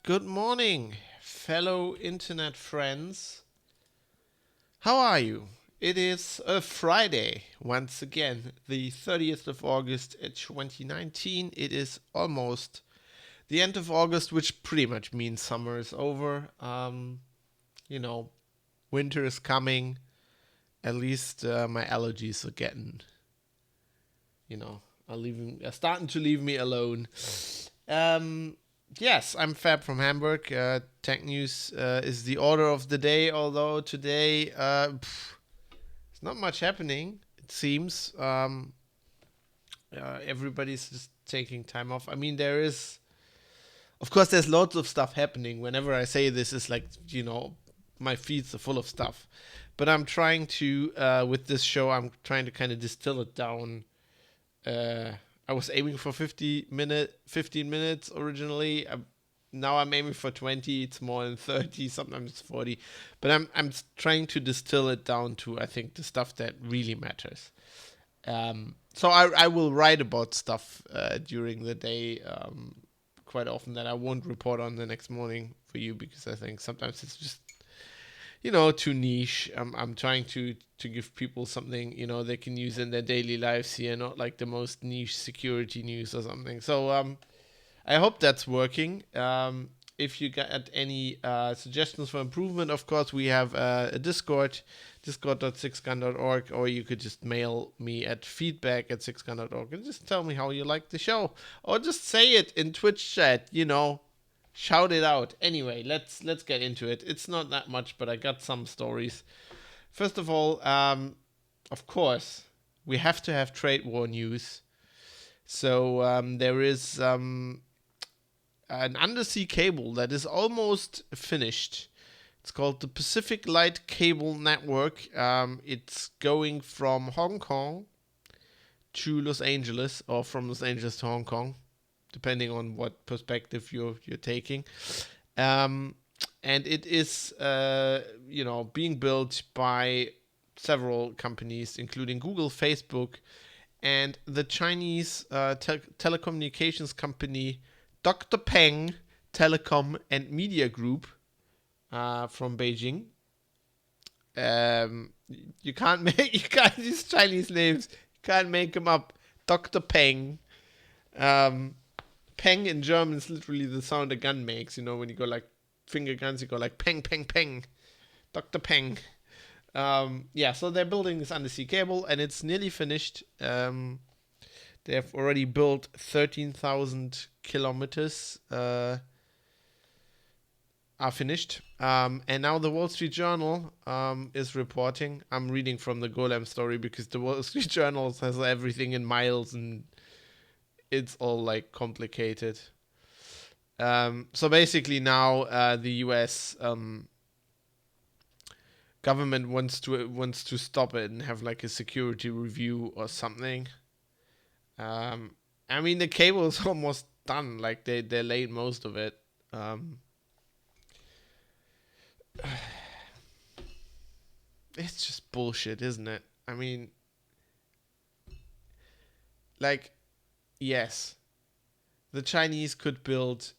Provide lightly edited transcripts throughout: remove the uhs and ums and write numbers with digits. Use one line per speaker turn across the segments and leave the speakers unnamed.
Good morning, fellow internet friends. How are you? It is a Friday, once again, the 30th of August 2019. It is almost the end of August, which pretty much means summer is over. You know, winter is coming. At least my allergies are getting, you know, are starting to leave me alone. Um, yes, I'm Fab from Hamburg. Tech news is the order of the day, although today it's not much happening, it seems. Everybody's just taking time off. I mean, of course, there's lots of stuff happening. Whenever I say this, is like, my feeds are full of stuff. But I'm trying to, with this show, I'm trying to kind of distill it down. I was aiming for 15 minutes originally. Now I'm aiming for 20. It's more than 30. Sometimes it's 40. But I'm trying to distill it down to, I think, the stuff that really matters. So I will write about stuff during the day quite often that I won't report on the next morning for you, because I think sometimes it's just too niche. I'm trying to give people something they can use in their daily lives here, not like the most niche security news or something. So I hope that's working. If you got any suggestions for improvement, of course we have a Discord, discord.sixgun.org, or you could just mail me at feedback@sixgun.org and just tell me how you like the show, or just say it in Twitch chat. Shout it out. Anyway, let's get into it. It's not that much, but I got some stories. First of all, of course, we have to have trade war news. So there is an undersea cable that is almost finished. It's called the Pacific Light Cable Network. It's going from Hong Kong to Los Angeles, or from Los Angeles to Hong Kong, depending on what perspective you're taking. And it is being built by several companies, including Google, Facebook, and the Chinese telecommunications company Dr. Peng Telecom and Media Group from Beijing. You can't these Chinese names, you can't make them up. Dr. Peng. Peng in German is literally the sound a gun makes. When you go like finger guns, you go like peng, peng, peng. Dr. Peng. So they're building this undersea cable, and it's nearly finished. They have already built 13,000 kilometers. Are finished. And now the Wall Street Journal is reporting. I'm reading from the Golem story because the Wall Street Journal has everything in miles, and it's all like complicated. So basically now the US government wants to stop it and have like a security review or something. I mean, the cable is almost done. Like they laid most of it. It's just bullshit, isn't it? I mean, like, yes, the Chinese could build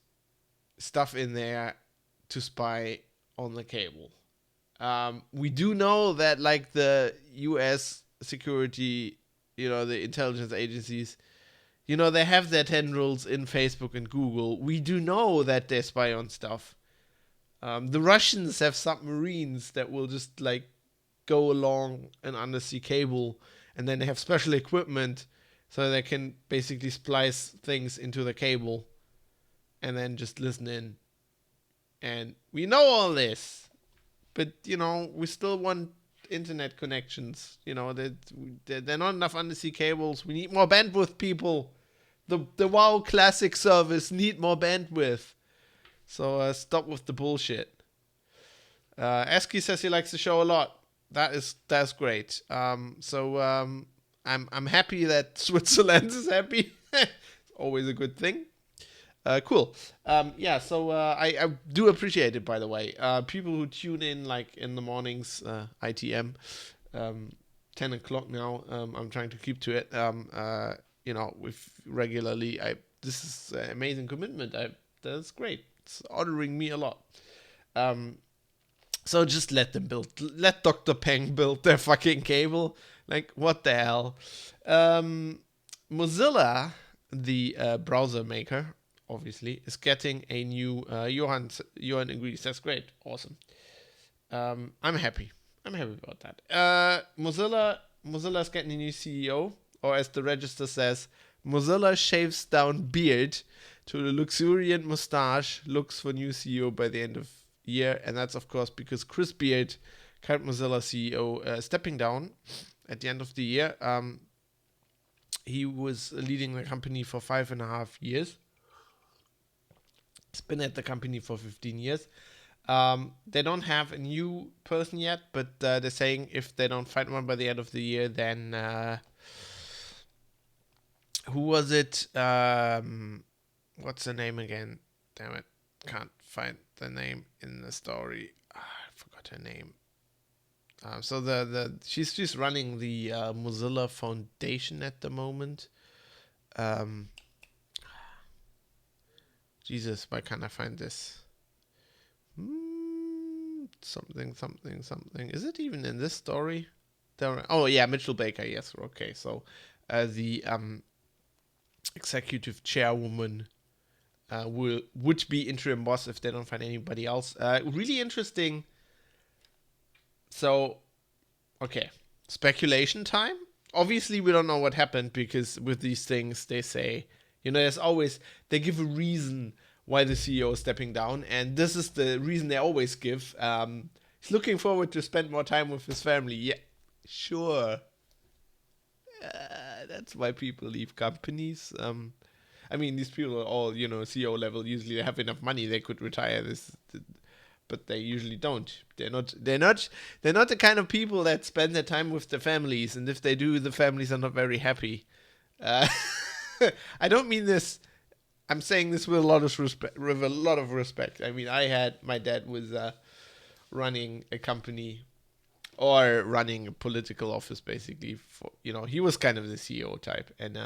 stuff in there to spy on the cable. We do know that, like, the U.S. security, the intelligence agencies, they have their tendrils in Facebook and Google. We do know that they spy on stuff. The Russians have submarines that will just, like, go along an undersea cable, and then they have special equipment so they can basically splice things into the cable and then just listen in. And we know all this, but we still want internet connections. There are not enough undersea cables. We need more bandwidth, people. The WoW Classic service need more bandwidth. So stop with the bullshit. Eski says he likes the show a lot. That's great. I'm happy that Switzerland is happy. Always a good thing. Cool. I do appreciate it, by the way. People who tune in like in the mornings, ITM, 10 o'clock now. I'm trying to keep to it. With regularly. This is an amazing commitment. That's great. It's honoring me a lot. So just let them build. Let Dr. Peng build their fucking cable. Like, what the hell? Mozilla, the browser maker, obviously, is getting a new. Johan agrees. That's great. Awesome. I'm happy. I'm happy about that. Mozilla's getting a new CEO, or as the register says, Mozilla shaves down beard to a luxuriant mustache. Looks for new CEO by the end of year, and that's of course because Chris Beard, current Mozilla CEO, stepping down at the end of the year. He was leading the company for 5.5 years. He's been at the company for 15 years. They don't have a new person yet, but they're saying if they don't find one by the end of the year, then who was it? What's the name again? Damn it, can't find the name in the story. I forgot her name. So she's running the Mozilla Foundation at the moment. Jesus, why can't I find this? Something. Is it even in this story? Oh yeah, Mitchell Baker. Yes, okay. So the executive chairwoman would be interim boss if they don't find anybody else. Really interesting. So, okay, speculation time. Obviously, we don't know what happened because with these things, they say, there's always, they give a reason why the CEO is stepping down, and this is the reason they always give. He's looking forward to spend more time with his family. Yeah, sure. That's why people leave companies. I mean, these people are all, CEO level. Usually, they have enough money; they could retire this, but they usually don't. They're not the kind of people that spend their time with their families, and if they do, the families are not very happy. I don't mean this. I'm saying this with a lot of respect. I mean, my dad was running a company or running a political office, basically. He was kind of the CEO type, and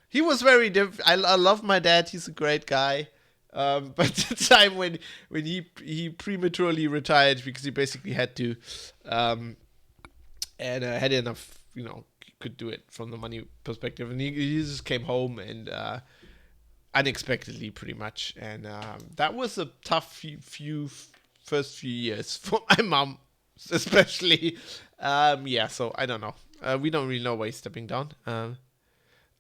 he was very different. I love my dad. He's a great guy. But the time when he prematurely retired because he basically had to, and had enough, could do it from the money perspective, and he just came home and unexpectedly, pretty much, and that was a tough first few years for my mom, especially. So I don't know. We don't really know why he's stepping down.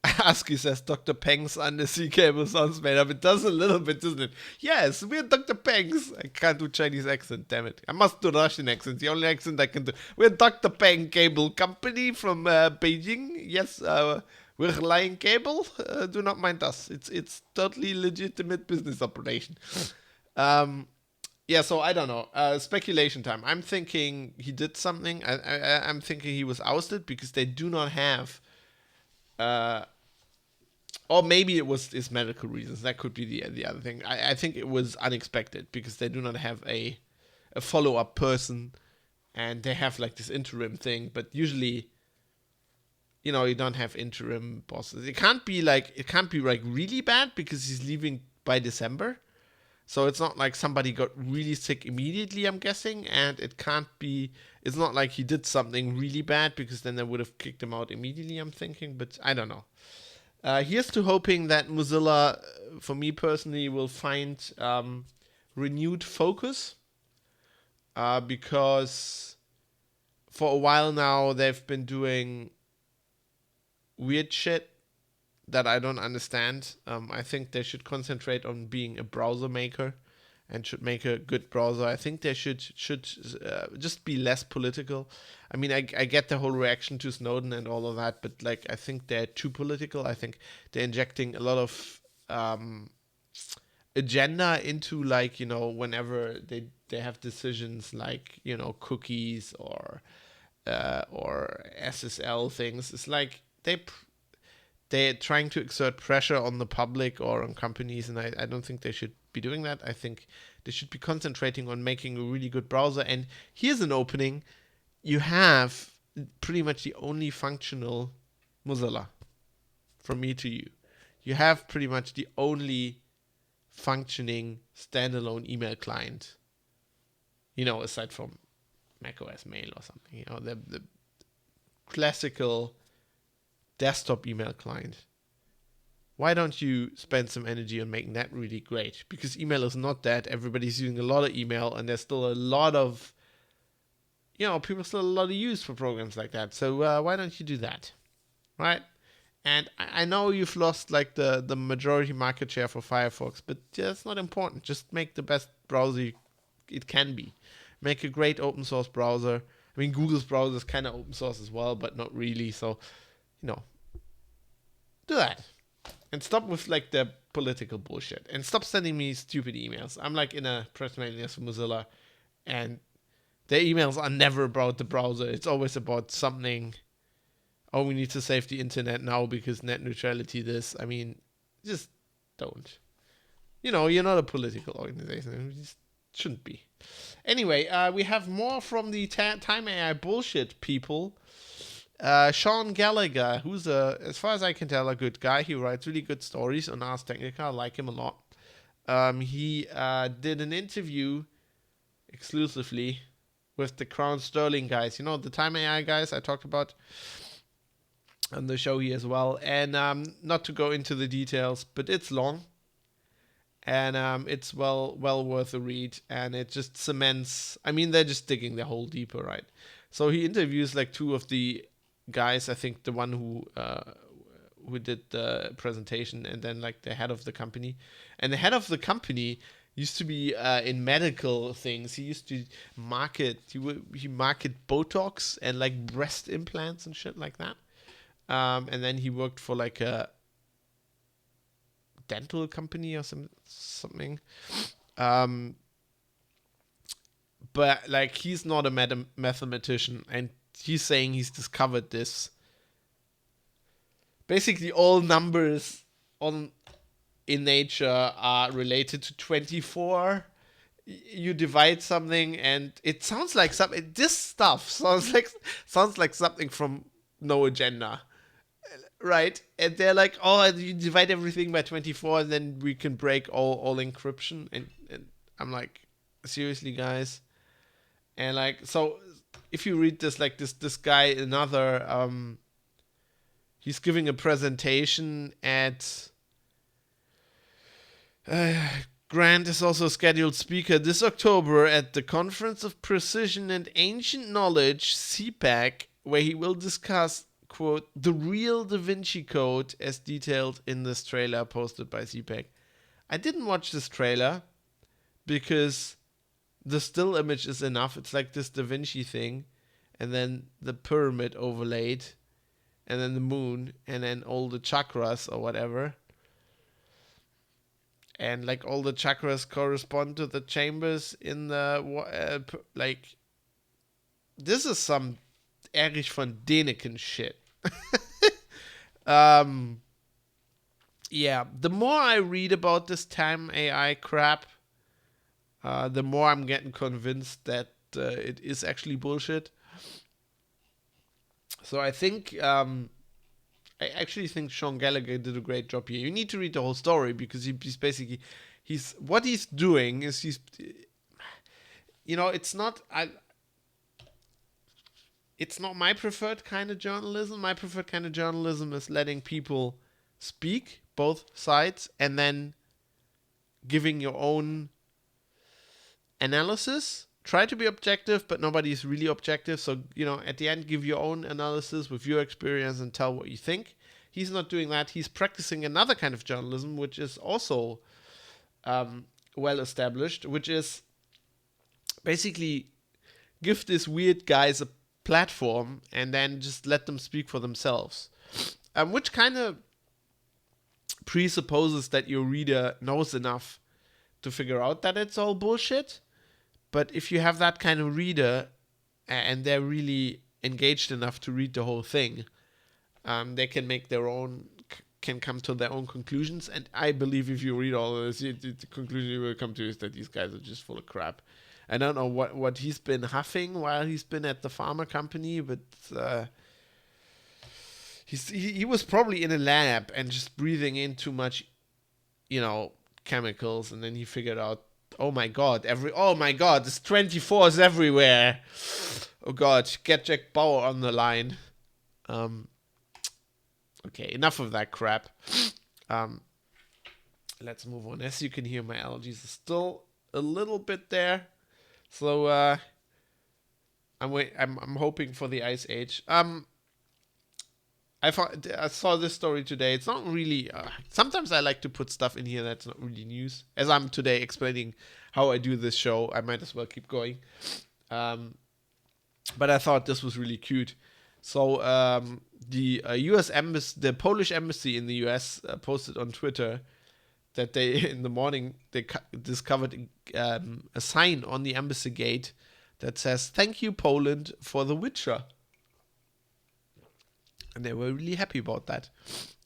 Asky says Dr. Peng's undersea cable sounds made up. It does a little bit, doesn't it? Yes, we're Dr. Peng's. I can't do Chinese accent, damn it. I must do Russian accent, the only accent I can do. We're Dr. Peng Cable Company from Beijing. Yes, we're laying cable. Do not mind us. It's totally legitimate business operation. So I don't know. Speculation time. I'm thinking he did something. I'm thinking he was ousted because they do not have... or maybe it was his medical reasons. That could be the other thing. I think it was unexpected because they do not have a follow-up person, and they have like this interim thing. But usually, you don't have interim bosses. It can't be like really bad because he's leaving by December. So it's not like somebody got really sick immediately, I'm guessing, and it's not like he did something really bad because then they would have kicked him out immediately, I'm thinking, but I don't know. Here's to hoping that Mozilla, for me personally, will find renewed focus, because for a while now they've been doing weird shit that I don't understand. I think they should concentrate on being a browser maker and should make a good browser. I think they should just be less political. I mean, I get the whole reaction to Snowden and all of that, but like I think they're too political. I think they're injecting a lot of agenda into, like, whenever they have decisions like, cookies or SSL things. It's like they're trying to exert pressure on the public or on companies, and I don't think they should be doing that. I think they should be concentrating on making a really good browser. And here's an opening. You have pretty much the only functional Mozilla, from me to you. You have pretty much the only functioning standalone email client, aside from macOS Mail or something, the classical desktop email client. Why don't you spend some energy on making that really great? Because email is not dead. Everybody's using a lot of email, and there's still a lot of, people still a lot of use for programs like that. So why don't you do that, right? And I know you've lost like the majority market share for Firefox, but that's not important. Just make the best browser it can be. Make a great open source browser. I mean, Google's browser is kind of open source as well, but not really. So, do that. And stop with like the political bullshit. And stop sending me stupid emails. I'm like in a press mailing list for Mozilla, and their emails are never about the browser. It's always about something. Oh, we need to save the internet now because net neutrality this. I mean, just don't. You're not a political organization. You just shouldn't be. Anyway, we have more from the Time AI bullshit people. Sean Gallagher, who's as far as I can tell, a good guy. He writes really good stories on Ars Technica. I like him a lot. He did an interview exclusively with the Crown Sterling guys. The Time AI guys I talked about on the show here as well. And not to go into the details, but it's long. And it's well worth a read. And it just cements... I mean, they're just digging their hole deeper, right? So he interviews like two of the guys. I think the one who did the presentation, and then like the head of the company. And the head of the company used to be in medical things. He used to market... He market Botox and like breast implants and shit like that. And then he worked for like a dental company or something. But like he's not a mathematician, and he's saying he's discovered this. Basically, all numbers in nature are related to 24. You divide something, and it sounds like something. This stuff sounds like something from No Agenda. Right, and they're like, oh, you divide everything by 24, and then we can break all encryption. And I'm like, seriously, guys? And like, so if you read this, like this guy, he's giving a presentation at. Grant is also a scheduled speaker this October at the Conference of Precision and Ancient Knowledge, CPAC, where he will discuss, quote, the real Da Vinci Code as detailed in this trailer posted by CPAC. I didn't watch this trailer because the still image is enough. It's like this Da Vinci thing, and then the pyramid overlaid, and then the moon, and then all the chakras or whatever. And like all the chakras correspond to the chambers in the like. This is some Erich von Däniken shit. Yeah, the more I read about this Time AI crap, the more I'm getting convinced that it is actually bullshit. So I think, I actually think Sean Gallagher did a great job here. You need to read the whole story because what he's doing is it's not it's not my preferred kind of journalism. My preferred kind of journalism is letting people speak, both sides, and then giving your own analysis. Try to be objective, but nobody's really objective. So, at the end, give your own analysis with your experience and tell what you think. He's not doing that. He's practicing another kind of journalism, which is also well established, which is basically give these weird guys a platform and then just let them speak for themselves, which kind of presupposes that your reader knows enough to figure out that it's all bullshit. But if you have that kind of reader and they're really engaged enough to read the whole thing, they can make can come to their own conclusions. And I believe if you read all of this, the conclusion you will come to is that these guys are just full of crap. I don't know what he's been huffing while he's been at the pharma company, but he was probably in a lab and just breathing in too much, chemicals, and then he figured out, oh my god, this 24 is everywhere. Oh god, get Jack Bauer on the line. Okay, enough of that crap. Let's move on. As you can hear, my allergies are still a little bit there, so I'm hoping for the Ice Age. I saw this story today. It's not really. Sometimes I like to put stuff in here that's not really news. As I'm today explaining how I do this show, I might as well keep going. But I thought this was really cute. So the U.S. embassy, the Polish embassy in the U.S. Posted on Twitter that they in the morning they discovered a sign on the embassy gate that says "Thank you, Poland, for The Witcher." And they were really happy about that.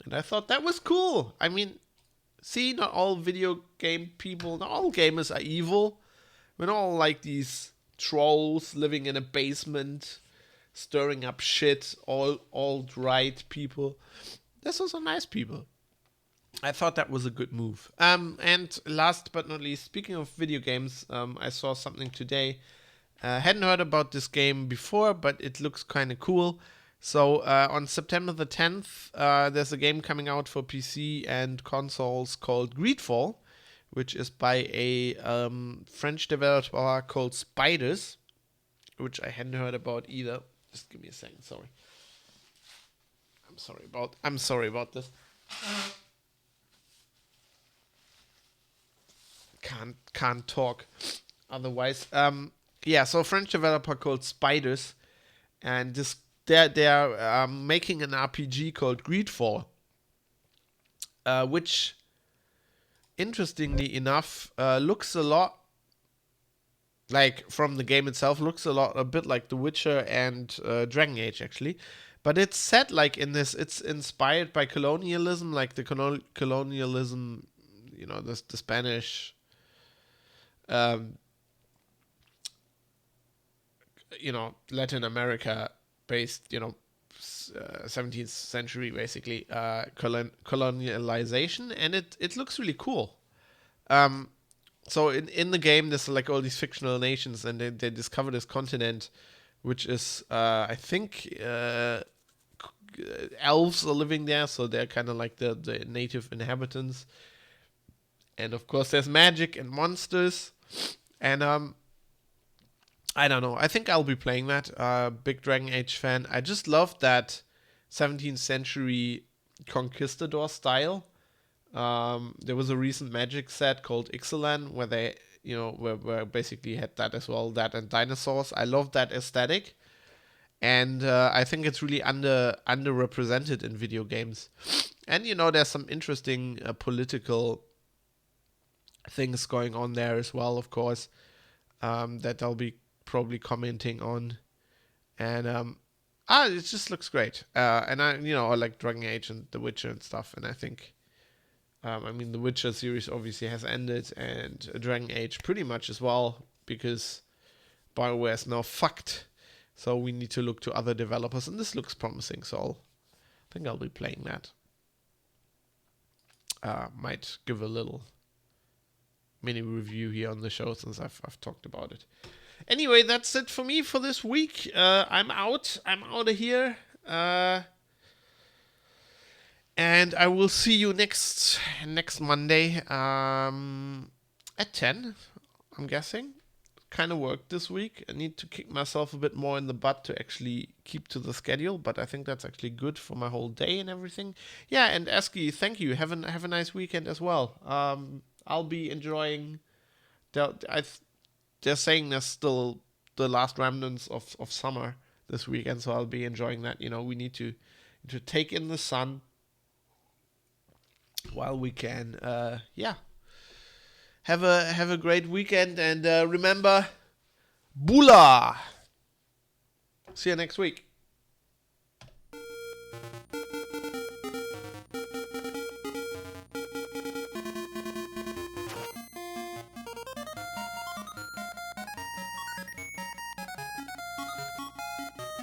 And I thought that was cool. I mean, see, not all video game people, not all gamers are evil. We're not all like these trolls living in a basement, stirring up shit, all alt-right people. There's also nice people. I thought that was a good move. And last but not least, speaking of video games, I saw something today. Hadn't heard about this game before, but it looks kind of cool. So on September the 10th, there's a game coming out for PC and consoles called Greedfall, which is by a French developer called Spiders, which I hadn't heard about either. Just give me a second, sorry. I'm sorry about this. Can't talk otherwise. Yeah, so a French developer called Spiders, and they're making an RPG called Greedfall, which, interestingly enough, looks a lot like, from the game itself, looks a bit like The Witcher and Dragon Age, actually. But it's set like in this, it's inspired by colonialism, like the colonialism, the Spanish, Latin America based, 17th century, basically, colonialization, and it looks really cool. So in the game, there's like all these fictional nations, and they discover this continent, which is, I think, elves are living there, so they're kind of like the native inhabitants. And of course, there's magic and monsters, and I don't know. I think I'll be playing that. Big Dragon Age fan. I just love that 17th century conquistador style. There was a recent Magic set called Ixalan where they, where basically had that as well, that and dinosaurs. I love that aesthetic, and I think it's really underrepresented in video games. And there's some interesting political things going on there as well, of course, that I'll be probably commenting on, and it just looks great. And I like Dragon Age and The Witcher and stuff, and I think. The Witcher series obviously has ended, and Dragon Age pretty much as well, because BioWare is now fucked. So we need to look to other developers, and this looks promising, so I think I'll be playing that. Might give a little mini review here on the show since I've talked about it. Anyway, that's it for me for this week. I'm out of here. And I will see you next Monday at 10, I'm guessing. Kind of worked this week. I need to kick myself a bit more in the butt to actually keep to the schedule, but I think that's actually good for my whole day and everything. Yeah, and Eski, thank you. Have a nice weekend as well. I'll be enjoying... They're saying there's still the last remnants of summer this weekend, so I'll be enjoying that. We need to take in the sun while we can, have a great weekend, and remember, Bula. See you next week.